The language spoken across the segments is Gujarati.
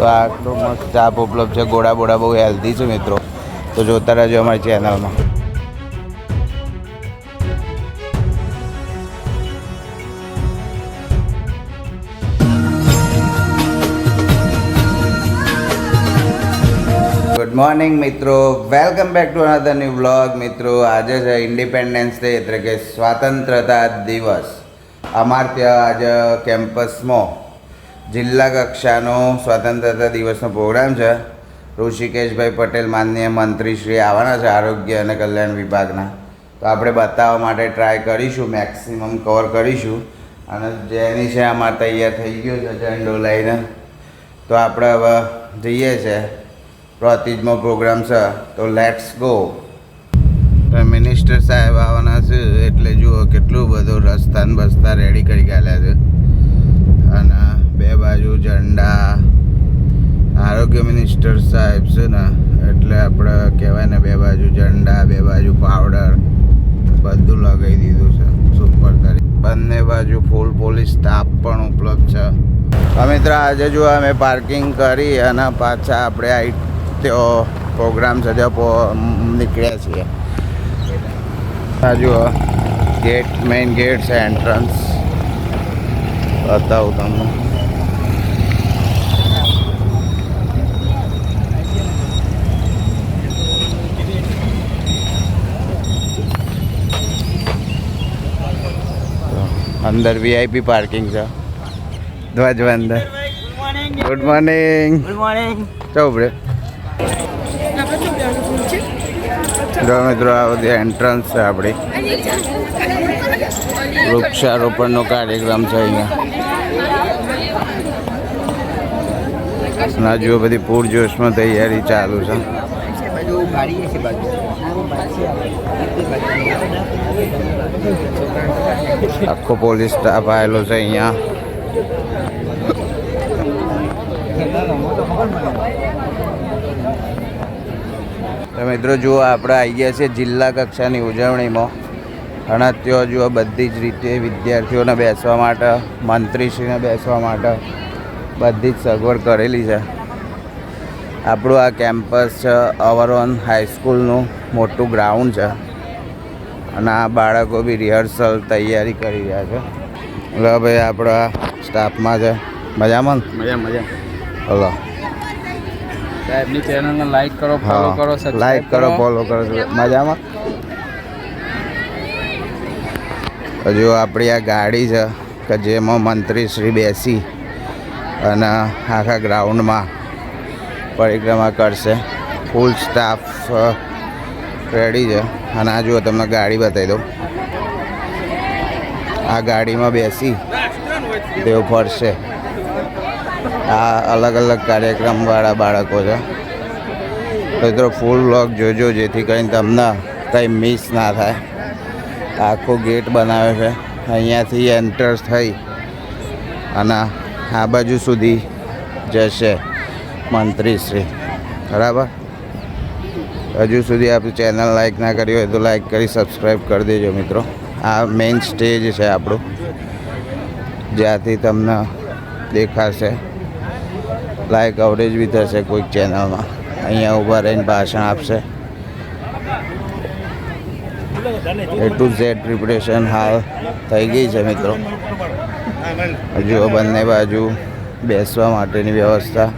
તો આ તો મસ્ત ચાપ ઉપલબ્ધ છે. ગોળા બોળા બહુ હેલ્ધી છે મિત્રો, તો જોતા રહેજો અમારી ચેનલમાં. ગુડ મોર્નિંગ મિત્રો, welcome back to another new vlog. મિત્રો આજે છે ઇન્ડિપેન્ડન્સ ડે એટલે કે સ્વાતંત્રતા દિવસ. અમારે ત્યાં આજે કેમ્પસમાં જિલ્લા કક્ષાનો સ્વતંત્રતા દિવસનો પ્રોગ્રામ છે. ઋષિકેશભાઈ પટેલ માનનીય મંત્રીશ્રી આવવાના છે આરોગ્ય અને કલ્યાણ વિભાગના. તો આપણે બતાવવા માટે ટ્રાય કરીશું, મેક્સિમમ કવર કરીશું. અને જેની છે આમાં તૈયાર થઈ ગયો છે ઝંડો લઈને. તો આપણે હવે જઈએ છીએ, પ્રોતિજમાં પ્રોગ્રામ છે તો લેટ્સ ગો. મિનિસ્ટર સાહેબ આવવાના છે એટલે જુઓ કેટલું બધું રસ્તા ને બસ્તા રેડી કરી ગાલ્યા છે. અને બે બાજુ ઝંડા. આરોગ્ય મિનિસ્ટર સાહેબ છે ને એટલે આપણે કહેવાય ને બે બાજુ ઝંડા, બે બાજુ પાવડર બધું લગાવી દીધું છે સુપર તરીકે. બંને બાજુ ફૂલ પોલીસ સ્ટાફ પણ ઉપલબ્ધ છે. મિત્રો આજે જો અમે પાર્કિંગ કરી અને પાછા આપણે આવી ત્યાં પ્રોગ્રામ છે ત્યાં નીકળ્યા છીએ. આ જુઓ ગેટ, મેઇન ગેટ છે, એન્ટ્રન્સ બતાવું તમને. અંદર વીઆઈપી પાર્કિંગ છે. ધ્વજવંદન. Good morning. Good morning. ચોપડે જો મિત્રો આ બધી એન્ટ્રન્સ છે આપણી. વૃક્ષારોપણનો કાર્યક્રમ છે અહીંયા. ના જુઓ બધી પૂરજોશમાં તૈયારી ચાલુ છે. આખો પોલીસ સ્ટાફ આવેલો છે અહીંયા. તો મિત્રો જુઓ આપણે આવી ગયા છીએ જિલ્લા કક્ષાની ઉજવણીમાં. અને ત્યાં જુઓ બધી જ રીતે વિદ્યાર્થીઓને બેસવા માટે, મંત્રીશ્રીને બેસવા માટે બધી જ સગવડ કરેલી છે. આપણું આ કેમ્પસ છે અવરોન હાઈસ્કૂલનું મોટું ગ્રાઉન્ડ છે. અને આ બાળકો બી રિહર્સલ તૈયારી કરી રહ્યા છે. એટલે ભાઈ આપણા સ્ટાફમાં છે. મજામાં મજા હલો. સાહેબની ચેનલને લાઈક કરો, ફોલો કરો, લાઈક કરો, ફોલો કરો. મજામાં. હજુ આપણી આ ગાડી છે કે જેમાં મંત્રીશ્રી બેસી અને આખા ગ્રાઉન્ડમાં પરિક્રમા કરશે. ફૂલ સ્ટાફ રેડી છે. અને આ જુઓ તમને ગાડી બતાવી દઉં. આ ગાડીમાં બેસી તેઓ ફરશે. આ અલગ અલગ કાર્યક્રમવાળા બાળકો છે. મિત્રો ફૂલ વ્લોગ જોજો જેથી કરીને તમને કંઈ મિસ ના થાય. આખો ગેટ બનાવ્યો છે. અહીંયાથી એન્ટર થઈ અને આ બાજુ સુધી જશે મંત્રીશ્રી. બરાબર. હજુ સુધી આપણી ચેનલ લાઈક ના કરી હોય તો લાઈક કરી સબસ્ક્રાઈબ કરી દેજો મિત્રો. આ મેઇન સ્ટેજ છે આપણું, જ્યાંથી તમને દેખાશે. લાઈક કવરેજ બી થશે કોઈક ચેનલમાં. અહીંયા ઊભા રહીને ભાષણ આપશે. A to Z પ્રિપરેશન હાલ થઈ ગઈ છે મિત્રો. હજુ બંને બાજુ બેસવા માટેની વ્યવસ્થા.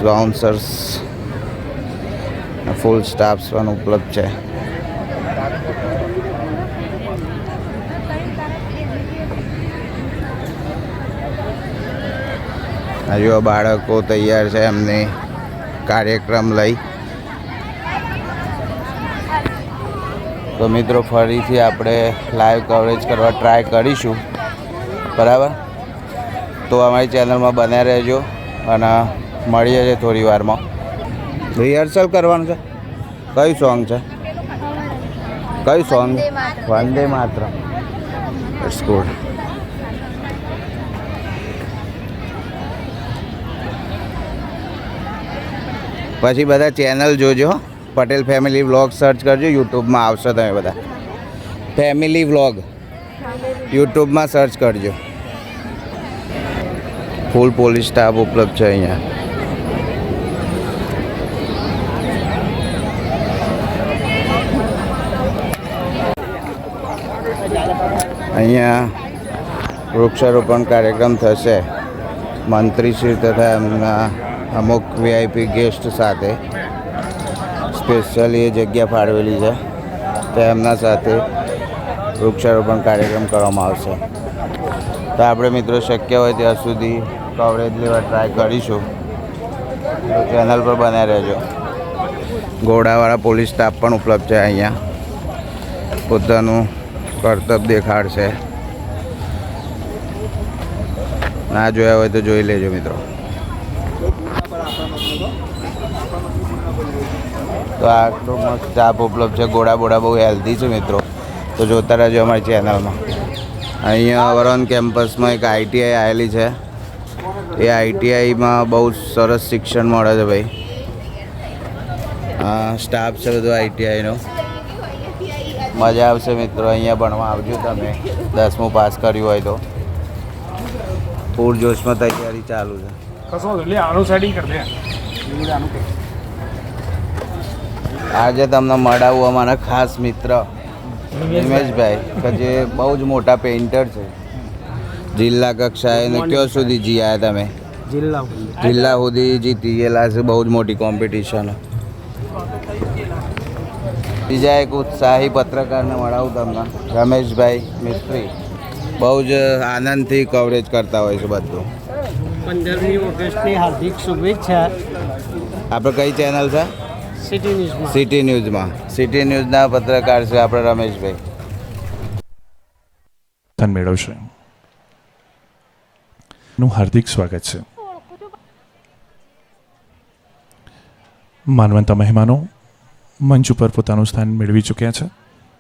બાઉન્સર્સ, ફૂલ સ્ટાફ પણ ઉપલબ્ધ છે. હજુ બાળકો તૈયાર છે એમની કાર્યક્રમ લઈ. તો મિત્રો ફરીથી આપણે લાઈવ કવરેજ કરવા ટ્રાય કરીશું. બરાબર. તો અમારી ચેનલમાં બન્યા રહેજો અને મળીએ છીએ થોડી વારમાં. રિહર્સલ કરવાનું છે. કયું સોંગ છે? કયું song? Vande Mataram. It's good. પછી બધા ચેનલ જોજો. પટેલ ફેમિલી વ્લોગ સર્ચ કરજો, યુટ્યુબમાં આવશે. તમે બધા ફેમિલી વ્લોગ યુટ્યુબમાં સર્ચ કરજો. ફૂલ પોલીસ સ્ટાફ ઉપલબ્ધ છે અહીંયા. અહીંયા વૃક્ષારોપણ કાર્યક્રમ થશે મંત્રીશ્રી તથા એમના અમુક વીઆઈપી ગેસ્ટ સાથે. સ્પેશિયલી એ જગ્યા ફાળવેલી છે તો એમના સાથે વૃક્ષારોપણ કાર્યક્રમ કરવામાં આવશે. તો આપણે મિત્રો શક્ય હોય ત્યાં સુધી કવરેજ લેવા ટ્રાય કરીશું. તો ચેનલ પર બન્યા રહેજો. ઘોડાવાળા પોલીસ સ્ટાફ પણ ઉપલબ્ધ છે અહીંયા. પોતાનું કર્તવ્ય દેખાડશે. ના જોયા હોય તો જોઈ લેજો મિત્રો. તો આટલું મસ્ત ચાપ ઉપલબ્ધ છે. ઘોડા બોડા બહુ હેલ્ધી છે મિત્રો. તો જોતા રહેજો અમારી ચેનલમાં. અહીંયા વરોન કેમ્પસમાં એક આઈટીઆઈ આવેલી છે. એ આઈટીઆઈમાં બહુ સરસ શિક્ષણ મળે છે ભાઈ. સ્ટાફ છે બધો આઈટીઆઈનો. મજા આવશે મિત્રો. અહીંયા ભણવા આવજો તમે. 10મું પાસ કર્યું હોય તો. પૂરજોશમાં તૈયારી ચાલુ છે. આજે તમને મળાવું અમારા ખાસ મિત્ર નિમેશભાઈ કે જે બહુ જ મોટા પેઇન્ટર છે. જિલ્લા કક્ષાએ ને ક્યાં સુધી જીયા તમે? જિલ્લા સુધી જીતી ગયેલા છે. બહુ જ મોટી કોમ્પિટિશન. બીજા એક ઉત્સાહી પત્રકારને મળાવું તમને, રમેશભાઈ મિસ્ત્રી. બહુ જ આનંદથી કવરેજ કરતા હોય છે બધું. 15મી ઓગસ્ટની હાર્દિક શુભેચ્છા. આપણે કઈ ચેનલ છે? સિટી ન્યૂઝમાં. સિટી ન્યૂઝમાં. સિટી ન્યૂઝના પત્રકાર છે આપણે રમેશભાઈ. મેળવશે નું હાર્દિક સ્વાગત છે. માનવંત મહેમાનો મંચ ઉપર પોતાનું સ્થાન મેળવી ચૂક્યા છે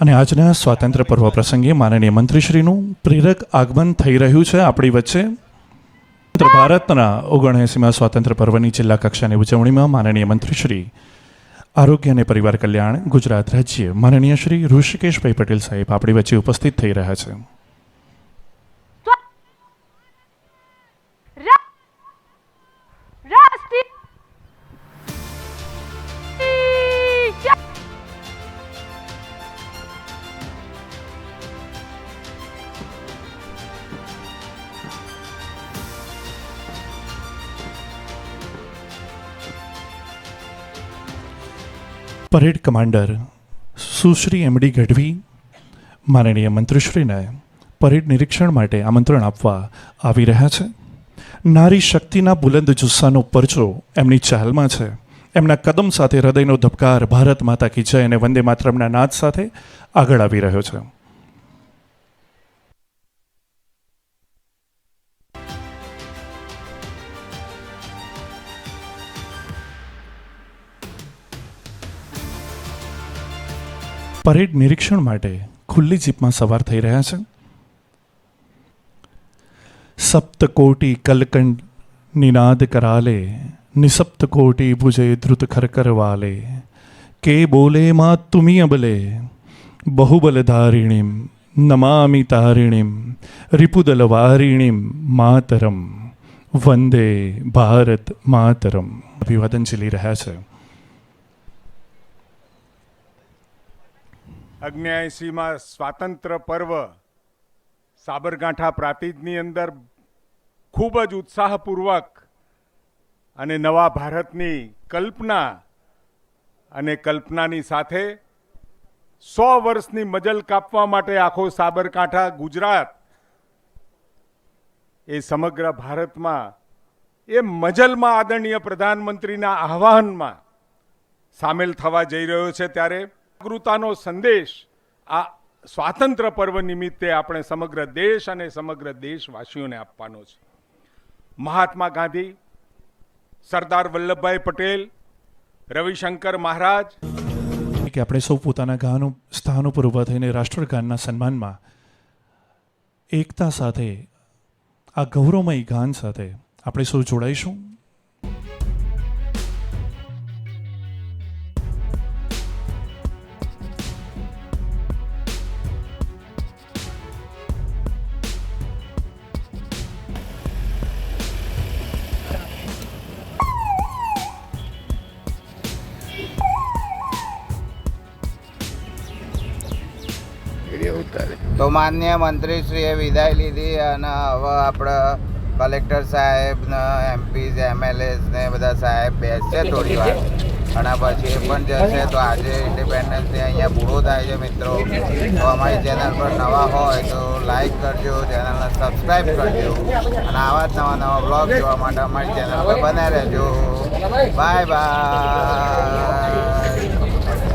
અને આજના સ્વાતંત્ર્ય પર્વ પ્રસંગે માનનીય મંત્રીશ્રીનું પ્રેરક આગમન થઈ રહ્યું છે આપણી વચ્ચે. ભારતના 79મા સ્વાતંત્ર્ય પર્વની જિલ્લા કક્ષાની ઉજવણીમાં માનનીય મંત્રીશ્રી આરોગ્ય અને પરિવાર કલ્યાણ ગુજરાત રાજ્ય માનનીય શ્રી ઋષિકેશભાઈ પટેલ સાહેબ આપણી વચ્ચે ઉપસ્થિત થઈ રહ્યા છે. પરેડ કમાન્ડર સુશ્રી એમડી ગઢવી માનનીય મંત્રીશ્રીને પરેડ નિરીક્ષણ માટે આમંત્રણ આપવા આવી રહ્યા છે. નારી શક્તિના બુલંદ જુસ્સાનો પરચો એમની ચાલમાં છે. એમના કદમ સાથે હૃદયનો ધબકાર ભારત માતા કી જય અને વંદે માતરમના નાદ સાથે આગળ આવી રહ્યો છે. પરેડ નિરીક્ષણ માટે ખુલ્લી જીપમાં સવાર થઈ રહ્યા છે. સપ્તકોટી કલકંડ નિનાદ કરાલે નિસપ્ત કોટી ભુજે ધ્રુત ખરકર વાલે કે બોલે માં તુમી અબલે બહુબલ ધારિણીમ નમામિ તારિણીમ રિપુદલ વારિણીમ માતરમ વંદે ભારત માતરમ અભિવાદન ઝીલી રહ્યા છે. 79માં સ્વાતંત્ર્ય પર્વ સાબરકાંઠા પ્રાંતિજની અંદર ખૂબ જ ઉત્સાહપૂર્વક અને નવા ભારતની કલ્પના અને કલ્પનાની સાથે 100 વર્ષની મજલ કાપવા માટે આખો સાબરકાંઠા ગુજરાત એ સમગ્ર ભારતમાં એ મજલમાં આદરણીય પ્રધાનમંત્રીના આહ્વાનમાં સામેલ થવા જઈ રહ્યો છે. ત્યારે જાગૃતતાનો સંદેશ આ સ્વાતંત્ર્ય પર્વ નિમિત્તે આપણે સમગ્ર દેશ અને સમગ્ર દેશવાસીઓને આપવાનો છે. મહાત્મા ગાંધી, સરદાર વલ્લભભાઈ પટેલ, રવિશંકર મહારાજ કે આપણે સૌ પોતાના ગાનું સ્થાન ઉપર ઊભા થઈને રાષ્ટ્રગાનના સન્માનમાં એકતા સાથે આ ગૌરવમય ગાન સાથે આપણે સૌ જોડાઈશું. તો માન્ય મંત્રીશ્રીએ વિદાય લીધી અને હવે આપણે કલેક્ટર સાહેબ ને એમપીઝ એમએલએસ ને બધા સાહેબ બેસશે થોડી વાર અને પછી એ પણ જશે. તો આજે ઇન્ડિપેન્ડન્સ ડે અહીંયા પૂરો થાય છે મિત્રો. તો અમારી ચેનલ પર નવા હોય તો લાઈક કરજો, ચેનલને સબસ્ક્રાઈબ કરજો અને આવા જ નવા બ્લોગ જોવા માટે અમારી ચેનલ પર બને રહેજો. Bye bye.